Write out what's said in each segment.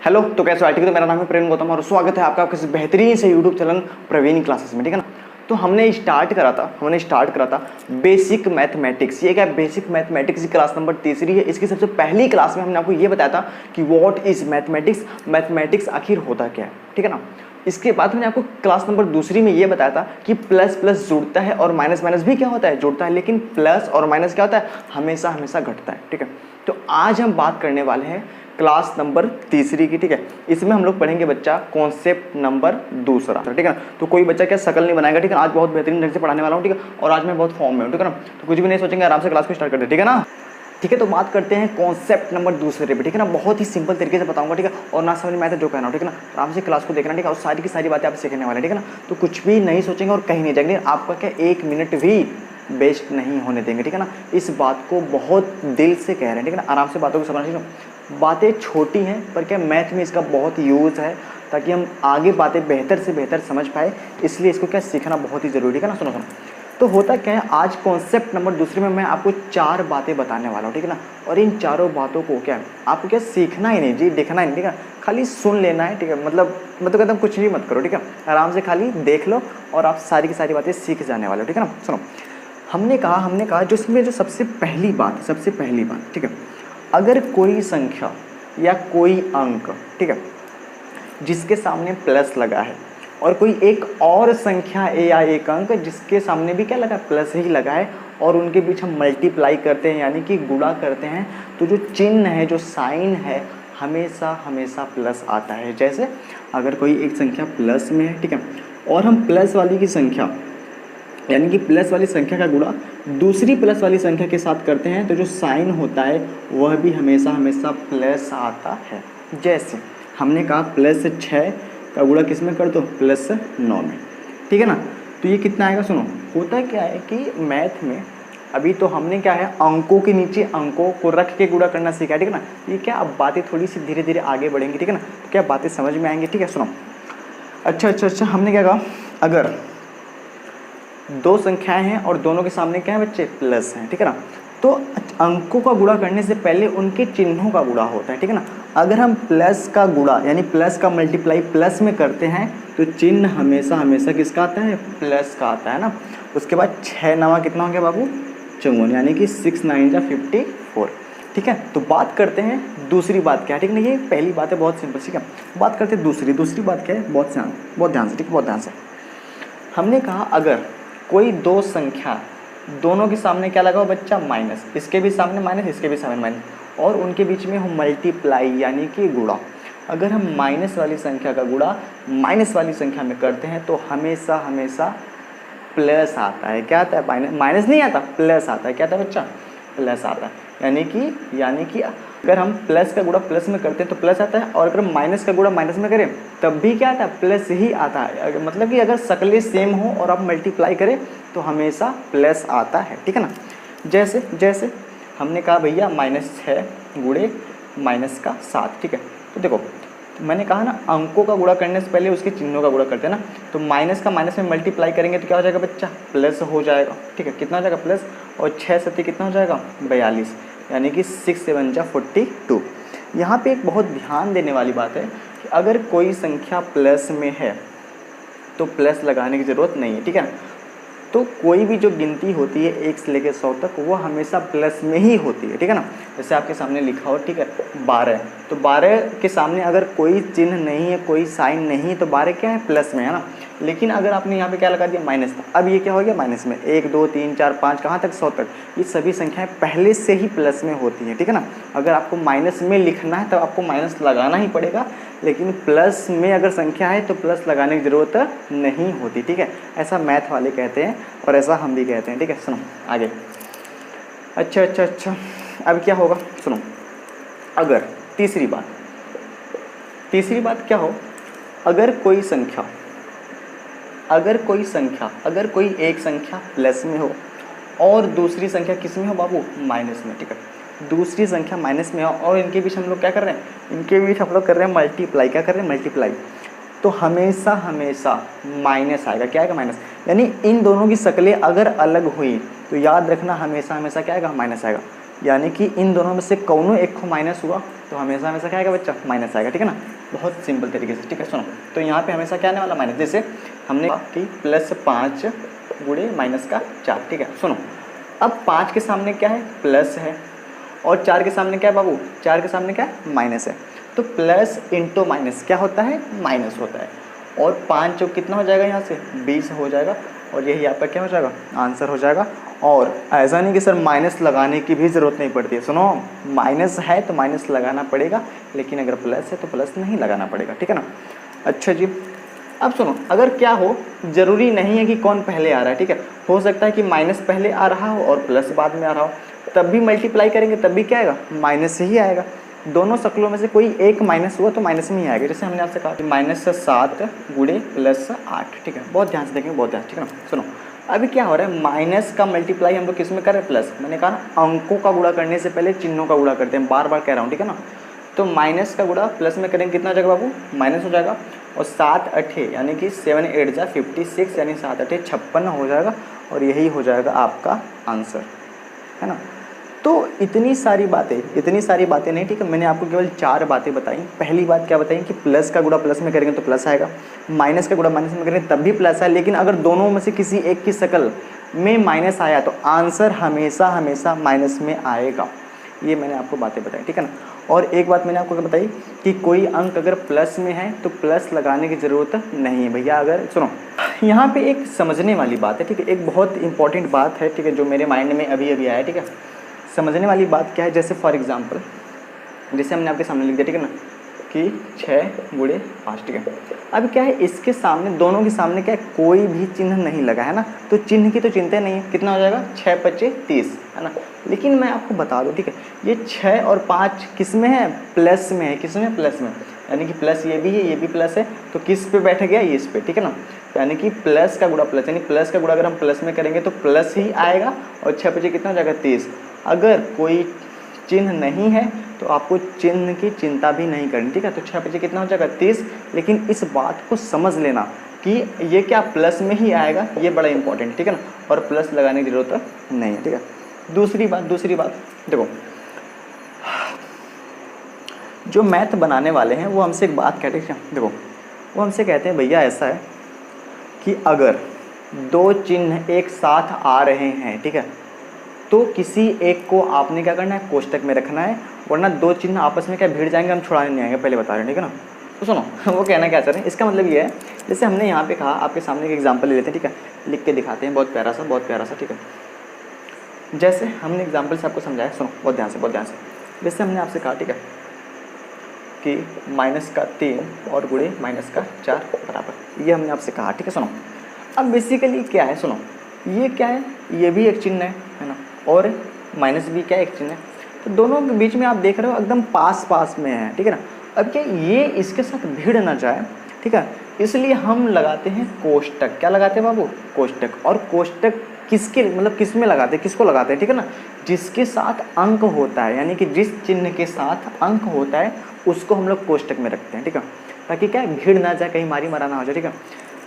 Hello, तो कैसे हो? ठीक है, तो मेरा नाम है प्रेम गौतम और स्वागत है आपका किसी बेहतरीन से यूट्यूब चैनल प्रवीण क्लासेस में। ठीक है ना। तो हमने स्टार्ट करा था बेसिक मैथमेटिक्स। ये क्या है? बेसिक मैथमेटिक्स की क्लास नंबर तीसरी है। इसकी सबसे पहली क्लास में हमने आपको ये बताया था कि व्हाट इज मैथमेटिक्स, मैथमेटिक्स आखिर होता क्या है। ठीक है ना। इसके बाद मैंने आपको क्लास नंबर दूसरी में ये बताया था कि प्लस प्लस जुड़ता है और माइनस माइनस भी क्या होता है, जुड़ता है। लेकिन प्लस और माइनस क्या होता है, हमेशा हमेशा घटता है। ठीक है। तो आज हम बात करने वाले हैं क्लास नंबर तीसरी की। ठीक है। इसमें हम लोग पढ़ेंगे बच्चा कॉन्सेप्ट नंबर दूसरा। ठीक है ना। तो कोई बच्चा क्या शकल नहीं बनाएगा। ठीक है। आज बहुत बेहतरीन ढंग से पढ़ाने वाला हूँ। ठीक है। और आज मैं बहुत फॉर्म में हूँ। ठीक है ना। तो कुछ भी नहीं सोचेंगे, आराम से क्लास को स्टार्ट करते हैं। ठीक है ना। ठीक है। तो बात करते हैं कॉन्सेप्ट नंबर दूसरे पे। ठीक है ना। बहुत ही सिंपल तरीके से बताऊंगा। ठीक है। और ना समझ में आया तो जो कहना हो। ठीक है ना। आराम से क्लास को देखना। ठीक है। और सारी की सारी बातें आप सीखने वाले। ठीक है ना। तो कुछ भी नहीं सोचेंगे और कहीं नहीं जाएंगे। आपका क्या एक मिनट भी वेस्ट नहीं होने देंगे। ठीक है ना। इस बात को बहुत दिल से कह रहे हैं। ठीक है ना। आराम से बातों को समझना। बातें छोटी हैं पर क्या मैथ में इसका बहुत यूज़ है, ताकि हम आगे बातें बेहतर से बेहतर समझ पाए। इसलिए इसको क्या सीखना बहुत ही ज़रूरी है ना। सुनो सुनो। तो होता क्या है, आज कॉन्सेप्ट नंबर दूसरे में मैं आपको 4 बातें बताने वाला हूँ। ठीक है ना। और इन चारों बातों को क्या आपको क्या सीखना ही नहीं जी, देखना ही नहीं। ठीक है। खाली सुन लेना है। ठीक है। मतलब मैं तो कहता हूँ कुछ भी मत करो। ठीक है। आराम से खाली देख लो और आप सारी की सारी बातें सीख जाने वाले हो। ठीक है ना। सुनो, हमने कहा जो इसमें जो सबसे पहली बात, ठीक है, अगर कोई संख्या या कोई अंक, ठीक है, जिसके सामने प्लस लगा है और कोई एक और संख्या या एक अंक जिसके सामने भी क्या लगा, प्लस ही लगा है, और उनके बीच हम मल्टीप्लाई करते हैं यानी कि गुणा करते हैं, तो जो चिन्ह है, जो साइन है, हमेशा हमेशा प्लस आता है। जैसे अगर कोई एक संख्या प्लस में है, ठीक है, और हम प्लस वाली की संख्या यानी कि प्लस वाली संख्या का गुणा दूसरी प्लस वाली संख्या के साथ करते हैं, तो जो साइन होता है वह भी हमेशा हमेशा प्लस आता है। जैसे हमने कहा +6 का गुणा किस में कर दो, +9 में। ठीक है ना। तो ये कितना आएगा, सुनो। होता क्या है कि मैथ में अभी तो हमने क्या है, अंकों के नीचे अंकों को रख के गुणा करना सीखा है। ठीक है ना। ये क्या, अब बातें थोड़ी सी धीरे धीरे आगे बढ़ेंगी। ठीक है ना। तो क्या बातें समझ में आएंगी। ठीक है। सुनो, अच्छा, हमने क्या कहा, अगर दो संख्याएं हैं और दोनों के सामने क्या है बच्चे, प्लस हैं। ठीक है ना। तो अंकों का गुणा करने से पहले उनके चिन्हों का गुणा होता है। ठीक है ना। अगर हम प्लस का गुणा यानी प्लस का मल्टीप्लाई प्लस में करते हैं तो चिन्ह हमेशा हमेशा किसका आता है, प्लस का आता है ना। उसके बाद 6 9 कितना हो गया बाबू, 54, यानी कि 6 9 जा 54। ठीक है। तो बात करते हैं दूसरी बात क्या है। ठीक है ना। ये पहली बात है बहुत सिंपल। ठीक है। बात करते हैं दूसरी बात क्या है, बहुत ध्यान से। ठीक है, बहुत ध्यान से। हमने कहा अगर कोई दो संख्या, दोनों के सामने क्या लगा हो बच्चा, माइनस, इसके भी सामने माइनस, इसके भी सामने माइनस, और उनके बीच में हम मल्टीप्लाई यानी कि गुणा, अगर हम माइनस वाली संख्या का गुणा माइनस वाली संख्या में करते हैं तो हमेशा हमेशा प्लस आता है। क्या आता है, माइनस नहीं आता, प्लस आता है। क्या आता है बच्चा, प्लस आता है। यानी कि अगर हम प्लस का गुणा प्लस में करते हैं तो प्लस आता है, और अगर माइनस का गुणा माइनस में करें तब भी क्या आता है, प्लस ही आता है। मतलब कि अगर शक्लें सेम हो और आप मल्टीप्लाई करें तो हमेशा प्लस आता है। ठीक है ना। जैसे हमने कहा भैया -6 गुणे -7। ठीक है। तो देखो, मैंने कहा ना, अंकों का गुणा करने से पहले उसके चिन्हों का गुणा करते हैं ना। तो माइनस का माइनस में मल्टीप्लाई करेंगे तो क्या हो जाएगा बच्चा, प्लस हो जाएगा। ठीक है। कितना हो जाएगा, प्लस, और 6 7 कितना हो जाएगा, 42, यानी कि 6 7 जा 42। यहाँ पे एक बहुत ध्यान देने वाली बात है कि अगर कोई संख्या प्लस में है तो प्लस लगाने की ज़रूरत नहीं है। ठीक है। तो कोई भी जो गिनती होती है 1 से लेकर 100 तक, वो हमेशा प्लस में ही होती है। ठीक है ना। जैसे आपके सामने लिखा हो, ठीक है, 12, तो 12 के सामने अगर कोई चिन्ह नहीं है, कोई साइन नहीं, तो 12 क्या है, प्लस में है ना। लेकिन अगर आपने यहाँ पे क्या लगा दिया, माइनस, अब ये क्या हो गया, माइनस में। 1 2 3 4 5 कहाँ तक, 100 तक, ये सभी संख्याएं पहले से ही प्लस में होती हैं। ठीक है ना। अगर आपको माइनस में लिखना है तो आपको माइनस लगाना ही पड़ेगा, लेकिन प्लस में अगर संख्या है तो प्लस लगाने की ज़रूरत नहीं होती। ठीक है। ऐसा मैथ वाले कहते हैं और ऐसा हम भी कहते हैं। ठीक है। सुनो आगे। अच्छा, अब क्या होगा, सुनो। अगर तीसरी बात क्या हो, अगर कोई एक संख्या प्लस में हो और दूसरी संख्या किस में हो बाबू, माइनस में। ठीक है। दूसरी संख्या माइनस में हो और इनके बीच हम लोग क्या कर रहे हैं, इनके बीच हम लोग कर रहे हैं मल्टीप्लाई। क्या कर रहे हैं, मल्टीप्लाई। तो हमेशा हमेशा माइनस आएगा। क्या आएगा, माइनस। यानी इन दोनों की शक्लें अगर अलग हुई तो याद रखना हमेशा हमेशा क्या आएगा, माइनस आएगा। यानी कि इन दोनों में से कौनों एक को माइनस हुआ तो हमेशा हमेशा क्या आएगा बच्चा, माइनस आएगा, ठीक है ना। बहुत सिंपल तरीके से, ठीक है। सुनो, तो यहाँ पे हमेशा क्या आने वाला, माइनस। जैसे हमने कि +5 गुणे -4, ठीक है। सुनो, अब 5 के सामने क्या है, प्लस है, और 4 के सामने क्या है बाबू, 4 के सामने क्या है, माइनस है। तो प्लस इंटू माइनस क्या होता है, माइनस होता है। और 5 जो कितना हो जाएगा यहाँ से, 20 हो जाएगा, और यही आपका क्या हो जाएगा, आंसर हो जाएगा। और ऐसा नहीं कि सर माइनस लगाने की भी ज़रूरत नहीं पड़ती है। सुनो, माइनस है तो माइनस लगाना पड़ेगा, लेकिन अगर प्लस है तो प्लस नहीं लगाना पड़ेगा, ठीक है ना। अच्छा जी, अब सुनो, अगर क्या हो, ज़रूरी नहीं है कि कौन पहले आ रहा है, ठीक है। हो सकता है कि माइनस पहले आ रहा हो और प्लस बाद में आ रहा हो, तब भी मल्टीप्लाई करेंगे तब भी क्या आएगा, माइनस से ही आएगा। दोनों शक्लों में से कोई एक माइनस हुआ तो माइनस में ही आएगा। जैसे हमने आपसे कहा कि -7 गुणे +8, ठीक है। बहुत ध्यान से देखेंगे, बहुत ध्यान, ठीक है ना। सुनो, अभी क्या हो रहा है, माइनस का मल्टीप्लाई हम लोग किस में कर रहे हैं, प्लस। मैंने कहा ना, अंकों का गुणा करने से पहले चिन्हों का गुणा करते हैं, बार बार कह रहा हूँ, ठीक है ना। तो माइनस का गुणा प्लस में करेंगे, कितना हो जाएगा बाबू, माइनस हो जाएगा। और 7 8 यानी कि 7 8 जा 56, यानी 7 8 56 हो जाएगा, और यही हो जाएगा आपका आंसर, है ना। तो इतनी सारी बातें नहीं, ठीक है। मैंने आपको केवल 4 बातें बताई। पहली बात क्या बताई कि प्लस का गुणा प्लस में करेंगे तो प्लस आएगा, माइनस का गुणा माइनस में करेंगे तब भी प्लस है, लेकिन अगर दोनों में से किसी एक की शक्ल में माइनस आया तो आंसर हमेशा हमेशा माइनस में आएगा। ये मैंने आपको बातें बताई, ठीक है ना। और एक बात मैंने आपको बताई कि कोई अंक अगर प्लस में है तो प्लस लगाने की ज़रूरत नहीं है भैया। अगर सुनो, यहाँ पे एक समझने वाली बात है, ठीक है, एक बहुत इंपॉर्टेंट बात है, ठीक है, जो मेरे माइंड में अभी अभी आया, ठीक है। समझने वाली बात क्या है, जैसे फॉर एग्जांपल, जैसे हमने आपके सामने लिख दिया, ठीक है ना, कि 6 गुणे 5, ठीक है। अब क्या है, इसके सामने, दोनों के सामने क्या है, कोई भी चिन्ह नहीं लगा है ना, तो चिन्ह की तो चिंता नहीं है। कितना हो जाएगा, 6 5 30, है ना। लेकिन मैं आपको बता दूं, ठीक है, ये 6 और 5 किस में है, प्लस में है। किस में, प्लस में, यानी कि प्लस ये भी है, ये भी प्लस है, तो किस पे बैठ गया, ये इस पे, ठीक है ना। यानी कि प्लस का गुणा प्लस, यानी प्लस का गुणा अगर हम प्लस में करेंगे तो प्लस ही आएगा, और 6 5 कितना हो जाएगा, 30। अगर कोई चिन्ह नहीं है तो आपको चिन्ह की चिंता भी नहीं करनी, ठीक है। तो 6 5 कितना हो जाएगा, 30। लेकिन इस बात को समझ लेना कि ये क्या प्लस में ही आएगा, ये बड़ा इंपॉर्टेंट, ठीक है ना। और प्लस लगाने की जरूरत नहीं है, ठीक है। दूसरी बात देखो, जो मैथ बनाने वाले हैं वो हमसे एक बात कहते हैं, देखो, वो हमसे कहते हैं भैया ऐसा है कि अगर 2 चिन्ह एक साथ आ रहे हैं, ठीक है, तो किसी एक को आपने क्या करना है, कोष्टक में रखना है, वरना 2 चिन्ह आपस में क्या भिड़ जाएंगे, हम छुड़ाने नहीं आएंगे, पहले बता रहे हैं, ठीक है ना। तो सुनो, वो कहना क्या चाह रहे हैं, इसका मतलब ये है, जैसे हमने यहाँ पे कहा, आपके सामने एक एग्जांपल ले लेते हैं, ठीक है, लिख के दिखाते हैं, बहुत प्यारा सा, ठीक है। जैसे हमने एग्जाम्पल से आपको समझाया, सुनो बहुत ध्यान से। जैसे हमने आपसे कहा, ठीक है, कि -3 और गुणे -4 बराबर, ये हमने आपसे कहा, ठीक है। सुनो, अब बेसिकली क्या है, सुनो, ये क्या है, ये भी एक चिन्ह है ना, और माइनस भी क्या है, एक चिन्ह है। तो दोनों के बीच में आप देख रहे हो एकदम पास में है, ठीक है ना। अब क्या ये इसके साथ भिड़ ना जाए, ठीक है, इसलिए हम लगाते हैं कोष्टक। क्या लगाते हैं बाबू, कोष्टक। और कोष्टक किसके, मतलब किस में लगाते हैं, किसको लगाते हैं, ठीक है ना, जिसके साथ अंक होता है, यानी कि जिस चिन्ह के साथ अंक होता है उसको हम लोग कोष्टक में रखते हैं, ठीक है, ताकि क्या भीड़ ना जाए, कहीं मारी मारा ना हो जाए, ठीक है।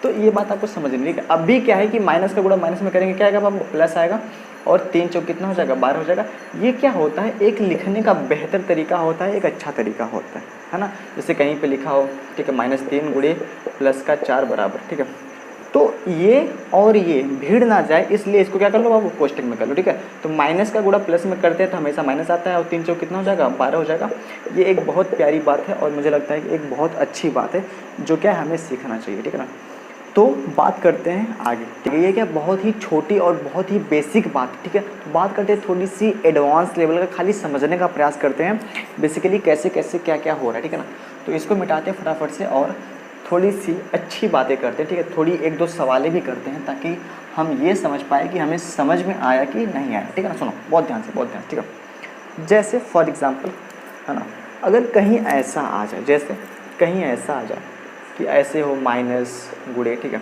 तो ये बात आपको समझनी, ठीक है। अब भी क्या है कि माइनस का गुणा माइनस में करेंगे, क्या आएगा बाबू, प्लस आएगा, और 3 चौक कितना हो जाएगा, 12 हो जाएगा। ये क्या होता है, एक लिखने का बेहतर तरीका होता है, एक अच्छा तरीका होता है ना। जैसे कहीं पे लिखा हो, ठीक है, -3 गुणे +4 बराबर, ठीक है। तो ये और ये भीड़ ना जाए, इसलिए इसको क्या कर लो बाबू, कोष्टक में कर लो, ठीक है। तो माइनस का गुणा प्लस में करते हैं तो हमेशा माइनस आता है, और 3 चौक कितना हो जाएगा, 12 हो जाएगा। ये एक बहुत प्यारी बात है, और मुझे लगता है कि एक बहुत अच्छी बात है, जो क्या हमें सीखना चाहिए, ठीक है ना। तो बात करते हैं आगे, ठीक है। ये क्या बहुत ही छोटी और बहुत ही बेसिक बात, ठीक है। तो बात करते हैं थोड़ी सी एडवांस लेवल का, खाली समझने का प्रयास करते हैं बेसिकली कैसे कैसे क्या क्या हो रहा है, ठीक है ना। तो इसको मिटाते हैं फटाफट से, और थोड़ी सी अच्छी बातें करते हैं, ठीक है। थोड़ी 1 2 सवालें भी करते हैं, ताकि हम ये समझ पाए कि हमें समझ में आया कि नहीं आया, ठीक है ना। सुनो बहुत ध्यान से, ठीक है। जैसे फॉर एग्जाम्पल, है ना, अगर कहीं ऐसा आ जाए, जैसे कहीं ऐसा आ जाए कि ऐसे हो माइनस गुणे, ठीक है,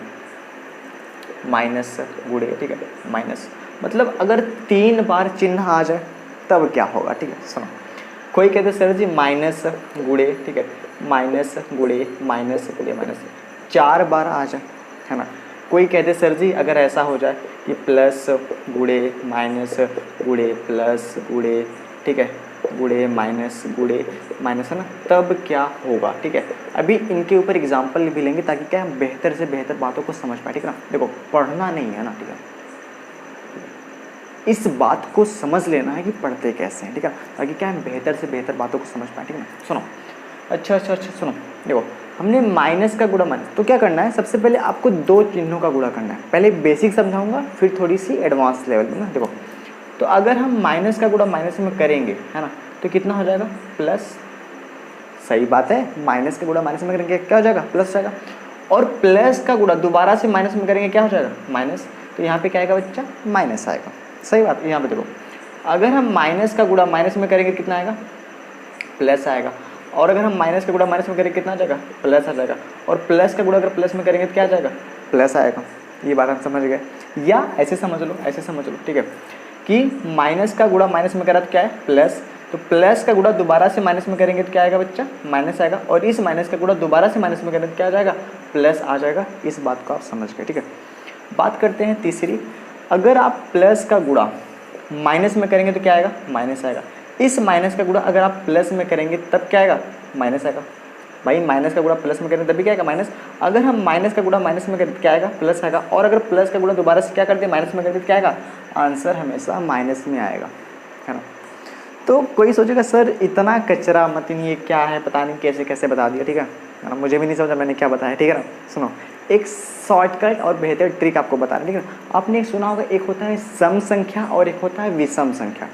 माइनस गुणे, ठीक है, माइनस, मतलब अगर 3 बार चिन्ह आ जाए तब क्या होगा, ठीक है। सुनो, कोई कहते सर जी माइनस गुणे, ठीक है, माइनस गुणे माइनस 4 बार आ जाए, है ना, कोई कहते सर जी अगर ऐसा हो जाए कि प्लस गुड़े माइनस गुड़े प्लस गुड़े, ठीक है, गुड़े माइनस है ना, तब क्या होगा, ठीक है। अभी इनके ऊपर एग्जाम्पल भी लेंगे ताकि क्या हम बेहतर से बेहतर बातों को समझ पाए, ठीक है ना। देखो पढ़ना नहीं है ना, ठीक है, इस बात को समझ लेना है कि पढ़ते कैसे हैं, ठीक है, ताकि क्या हम बेहतर से बेहतर बातों को समझ पाए, ठीक है ना। सुनो, अच्छा सुनो, देखो हमने माइनस का गुणा माइनस, तो क्या करना है, सबसे पहले आपको दो चिन्हों का गुणा करना है। पहले बेसिक समझाऊंगा फिर थोड़ी सी एडवांस लेवल में ना। देखो तो अगर हम माइनस का गुणा माइनस में करेंगे, है ना, तो कितना हो जाएगा, प्लस। सही बात है, माइनस का गुणा माइनस में करेंगे क्या हो जाएगा, प्लस जाएगा। और प्लस का गुणा दोबारा से माइनस में करेंगे क्या हो जाएगा, माइनस। तो यहाँ पे क्या आएगा बच्चा, माइनस आएगा। सही बात है। यहाँ पे देखो अगर हम माइनस का गुणा माइनस में करेंगे कितना आएगा, प्लस आएगा। और अगर हम माइनस का गुणा माइनस में करेंगे कितना आ जाएगा, प्लस आ जाएगा। और प्लस का गुणा अगर प्लस में करेंगे तो क्या आ जाएगा, प्लस आएगा। ये बात हम समझ गए। या ऐसे समझ लो, ऐसे समझ लो, ठीक है, कि माइनस का गुणा माइनस में करा तो क्या है, प्लस। तो प्लस का गुणा दोबारा से माइनस में करेंगे तो क्या आएगा बच्चा, माइनस आएगा। और इस माइनस का गुणा दोबारा से माइनस में करेंगे तो क्या आ जाएगा, प्लस आ जाएगा। इस बात को आप समझ गए, ठीक है। बात करते हैं तीसरी, अगर आप प्लस का गुणा माइनस में करेंगे तो क्या आएगा, माइनस आएगा। इस माइनस का गुणा अगर आप प्लस में करेंगे तब क्या आएगा, माइनस आएगा। भाई माइनस का गुणा प्लस में करेंगे तभी क्या आएगा, माइनस। अगर हम माइनस का गुणा माइनस में करें क्या आएगा, प्लस आएगा। और अगर प्लस का गुणा दोबारा से क्या करते हैं, माइनस में करते क्या आएगा, आंसर हमेशा माइनस में आएगा, है ना। तो कोई सोचेगा सर इतना कचरा मत, ये क्या है, पता नहीं कैसे कैसे बता दिया, ठीक है ना। मुझे भी नहीं समझा मैंने क्या बताया, ठीक है ना। सुनो, एक शॉर्टकट और बेहतर ट्रिक आपको बता रहे हैं, ठीक है। आपने सुना होगा एक होता है सम संख्या और एक होता है विषम संख्या।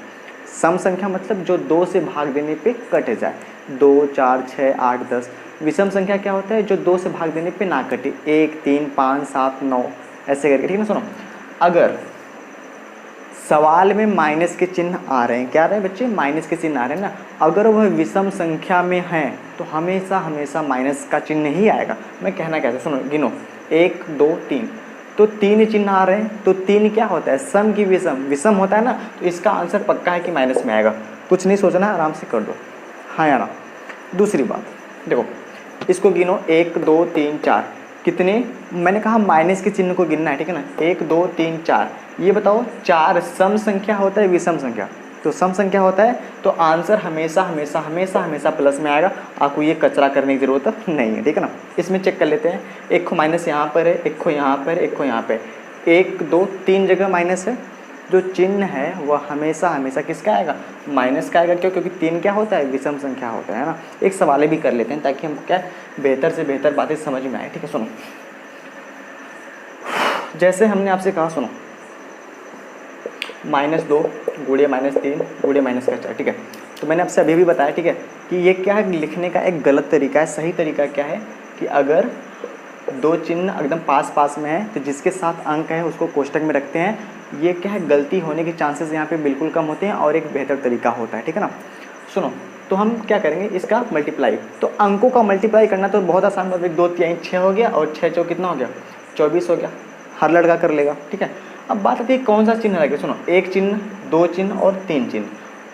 सम संख्या मतलब जो 2 से भाग देने पे कट जाए, 2, 4, 6, 8, 10। विषम संख्या क्या होता है, जो 2 से भाग देने पे ना कटे, 1, 3, 5, 7, 9 ऐसे करके, ठीक है ना। सुनो, अगर सवाल में माइनस के चिन्ह आ रहे हैं, क्या आ रहे हैं बच्चे, माइनस के चिन्ह आ रहे हैं ना, अगर वह विषम संख्या में है तो हमेशा हमेशा माइनस का चिन्ह ही आएगा। मैं कहना कैसे, सुनो, गिनो, 1, 2, 3, तो 3 चिन्ह आ रहे हैं, तो 3 क्या होता है, सम की विषम, विषम होता है ना, तो इसका आंसर पक्का है कि माइनस में आएगा। कुछ नहीं सोचना, आराम से कर दो, हाँ या ना। दूसरी बात देखो, इसको गिनो, 1, 2, 3, 4, कितने, मैंने कहा माइनस के चिन्ह को गिनना है, ठीक है ना। 1, 2, 3, 4, ये बताओ 4 सम संख्या होता है विषम संख्या, तो सम संख्या होता है तो आंसर हमेशा हमेशा हमेशा हमेशा प्लस में आएगा। आपको ये कचरा करने की ज़रूरत नहीं है, ठीक है ना। इसमें चेक कर लेते हैं, एक को माइनस यहाँ पर है, एक को यहाँ पर, एक को यहाँ पे, 1, 2, 3 जगह माइनस है, जो चिन्ह है वह हमेशा हमेशा किसका आएगा, माइनस का आएगा। क्यों, क्योंकि 3 क्या होता है, विषम संख्या होता है ना। एक सवाल भी कर लेते हैं ताकि हम क्या बेहतर से बेहतर बातें समझ में आए, ठीक है। सुनो, जैसे हमने आपसे कहा, सुनो, -2 गुड़े -3 गुड़े -4, ठीक है। तो मैंने आपसे अभी भी बताया, ठीक है, कि ये क्या है, लिखने का एक गलत तरीका है। सही तरीका क्या है कि अगर 2 चिन्ह एकदम पास पास में है तो जिसके साथ अंक है उसको कोष्टक में रखते हैं। ये क्या है, गलती होने के चांसेस यहाँ पे बिल्कुल कम होते हैं और एक बेहतर तरीका होता है, ठीक है ना। सुनो, तो हम क्या करेंगे, इसका मल्टीप्लाई, तो अंकों का मल्टीप्लाई करना तो बहुत आसान बात है। 2 3 6 हो गया और 6 चौक कितना हो गया, 24 हो गया। हर लड़का कर लेगा, ठीक है। अब बात आती है कौन सा चिन्ह लगे। सुनो, 1 चिन्ह, 2 चिन्ह और 3 चिन्ह,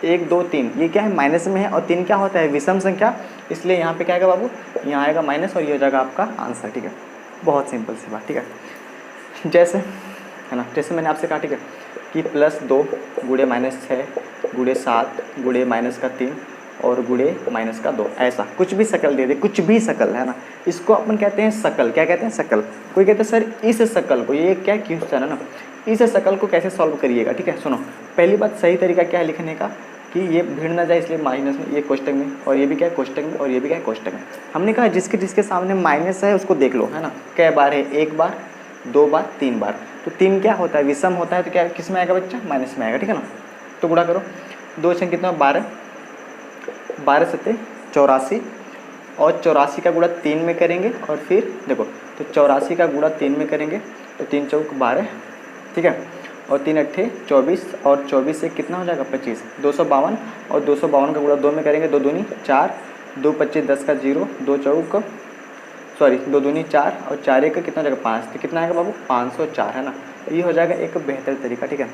1, 2, 3, ये क्या है, माइनस में है, और 3 क्या होता है, विषम संख्या, इसलिए यहाँ पे क्या आएगा बाबू, यहाँ आएगा माइनस और ये हो जाएगा आपका आंसर, ठीक है। बहुत सिंपल सी बात, ठीक है। जैसे है ना, जैसे मैंने आपसे कहा, ठीक है, कि +2 गुड़े -6 गुड़े 7 गुड़े -3 और गुड़े -2, ऐसा कुछ भी शकल दे दे, कुछ भी शकल, है ना, इसको अपन कहते हैं शकल। क्या कहते हैं, शकल। कोई कहते हैं सर इस शकल को, ये क्या क्वेश्चन है ना, इस शकल को कैसे सॉल्व करिएगा, ठीक है। सुनो, पहली बात, सही तरीका क्या है लिखने का, कि ये भीड़ ना जाए इसलिए माइनस में, ये कोष्टक में, और ये भी क्या है कोष्टक में, और ये भी क्या है कोष्टक में। हमने कहा जिसके जिसके सामने माइनस है उसको देख लो, है ना, कै बार है, 1 बार, 2 बार, 3 बार। तो 3 क्या होता है, विषम होता है, तो क्या किस में आएगा बच्चा, माइनस में आएगा, ठीक है ना। तो गुणा करो, 2 छंग कितना, 12, 12 सत्ते 84, और 84 का गुणा 3 में करेंगे, और फिर देखो, तो 84 का गुणा 3 में करेंगे तो 3 चौक 12, ठीक है, और 3 अट्ठे 24, और 24 से कितना हो जाएगा, 25, 252, और 252 का गुणा 2 में करेंगे, 2 दूनी 4, 2 25 10 का 0, 2 चौक 2 दूनी 4, और 4 1 का कितना हो जाएगा, 5, तो कितना आएगा बाबू, 504, है ना। ये हो जाएगा एक बेहतर तरीका, ठीक है,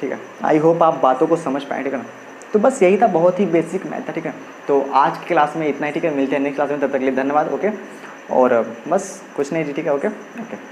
ठीक है। आई होप आप बातों को समझ पाए, ठीक है ना। तो बस यही था, बहुत ही बेसिक मैथ था, ठीक है। तो आज की क्लास में इतना ही, ठीक है। मिलते हैं नेक्स्ट क्लास में, तब तक के लिए धन्यवाद, ओके। और बस कुछ नहीं जी, ठीक है, ओके ओके।